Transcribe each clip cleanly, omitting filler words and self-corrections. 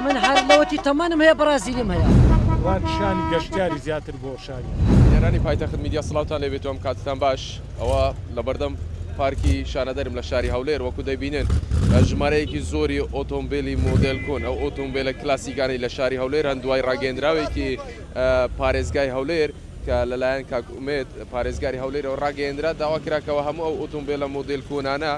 ئەمن هەر لەوەتی تەمانم هەیە بەرازیلیم هەیە. ڕانشانی گەشتیاری زیاتر بۆ شاری یارانی پایتەخت میدیا سڵاوتان لێبێتەوەم کاتتان باش ئەوە لە بەردەم پارکی شانەدەرم لە شاری هەولێر وەکو دەبینن ژمارەیەکی زۆری ئۆتۆمبیلی مۆدل کۆن ئەو ئۆتۆمبیلە کلاسیکانی لە شاری هەولێر هەندوای ڕاگەندراوێکی پارێزگای هەولێر کە لەلایەن کاکومێت پارێزگاری هەولێر و ڕاگەندرا داوا کراکەوە هەموو ئەو ئۆتۆمبیلە مۆدل کۆنانە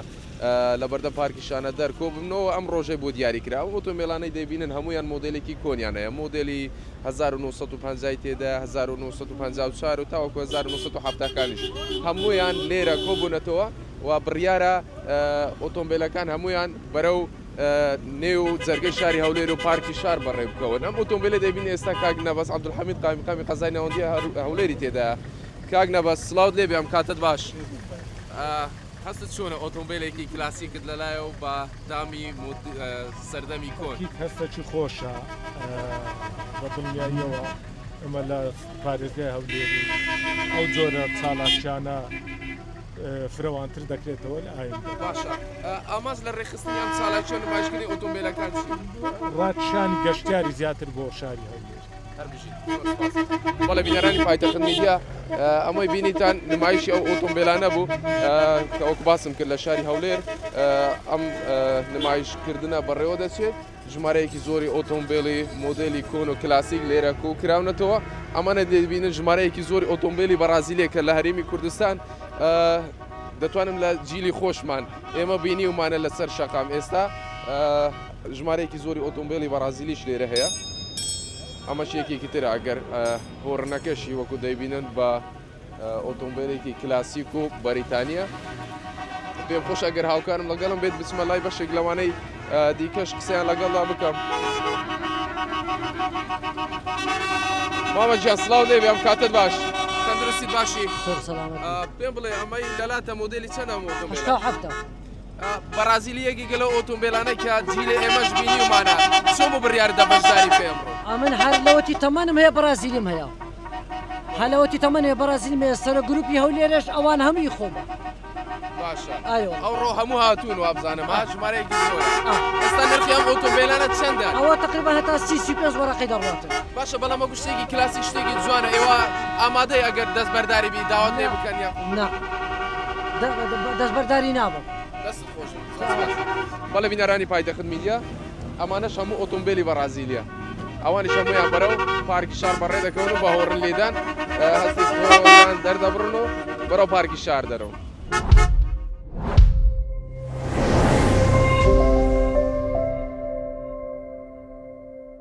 لە بەردە پارکی شانەدەر کۆبنەوە ئەم ڕۆژەی بۆ دیاریکرا و ئۆتۆمبیلانەی دەبینن هەمویان مۆدلێکی کۆنیان هەیە مۆدلی 1950 تێدا 1954 و تاوەکو 1970کانیش هەمویان لێرە کۆبوونەتەوە و بڕیارە ئۆتۆمبیلەکان هەمویان بەرەو نێو جەرگەی شاری هەولێر و پارکی شار بەڕێ بکەون ئەم ئۆتۆمبیلە دەبین ئێستا کاک نەبەس عەبدولحەمید قامی قەزای ناوەندی هەولێری تێدا کاک نەبەس سڵاوت لێبێ ئەم کاتت باش هەستت چۆنە ئۆتۆمبیلێکی کلاسیکت لەلایە و بە دامی سەردەمی کۆن هەستەکی خۆشە بە دڵنیاییەوە ئەمە لە پارێزگای هەولێری ئەو جۆرە چالاکیانە فرەوانتر دەکرێتەوە لە ئایندا باشە ئاماز لە ڕێخستنیان چالاکیان نمایشکردنی ئۆتۆمبیلەکان ڕاتشانی گەشتیاری زیاتر بۆ شاری هەولێر بەڵێ بینەرانی پایتەخت میدیا ئەمەی بینیتان نمایشی ئەو ئۆتۆمبیلانە بوو کە ئەوکو باسم کرد لە شاری هەولێر ئەم نمایشکردنە بەڕێوە دەچێت ژمارەیەکی زۆری ئۆتۆمبیلی مۆدلی کۆن و کلاسیک لێرە کۆکراونەتەوە ئەمانە دەبینن ژمارەیەکی زۆری ئۆتۆمبیلی بەرازیلێک کە لە هەرێمی کوردستان دەتوانم لە جیلی خۆشمان ئێمە بینی ومانە لەسەر شەقام ئێستا ژمارەیەکی زۆری ئۆتۆمبیلی بەرازیلیش لێرە هەیە ئەمەش یەکێکی ترە ئەگەر هۆڕنەکەشی وەکو دەیبینن بە ئۆتۆمبیلێکی کلاسیک و بەریتانیا پێم خۆش ئەگەر هاوکارم لەگەڵم بێت بچمە لای بەشێک لەوانەی دیکەش قسەیان لەگەڵدا بکەم مامە گیان سڵاو لێبێ ئەم کاتت باش تەندروستیت باشی پێم بڵێ ئەمەی لەلاتە مۆدلی چەندە ئۆتۆمبیل بەرازیلیەکی گەلە ئۆتۆمبیلانە کە جیلە ئێمەش بینی ومانە چۆن بۆ بڕیاردە بەشداری پێم ئەمن هەر لەوەتی تەمانم هەیە بەرازیلیم هەیە هەلەوەتی تەمەن هەیە بەرازیلیم هەیە سەرە گروپی هەولێرش ئەوان هەمووی خۆمە باشە ئەو ڕۆ هەموو هاتوون و ئابزانم ها ژمارەیەکی زۆر ئێستا نرخی ئەم ئۆتۆمبیلانە چەندە ئەوە تقریبا هەتا 35 وەرەقەی دەڕاتن باشە بەڵام ئەو شتێکی کلاسی شتێکی جوانە ئێوە ئامادەی ئەگەر دەستبەرداری بی داوات لێ بکەن یا نا دەستبەرداری نابم دەست خۆش بەڵێ بینەرانی پایتەخت میدیا ئەمانەش هەموو ئۆتۆمبیلی بەرازیلیە ئەوانیش هەمویان بەرەو پارکی شار بەڕێ دەکەون و بە هۆڕن لێدان هەستی خۆیان دەردەبڕن و بەرەو پارکی شار دەرەوە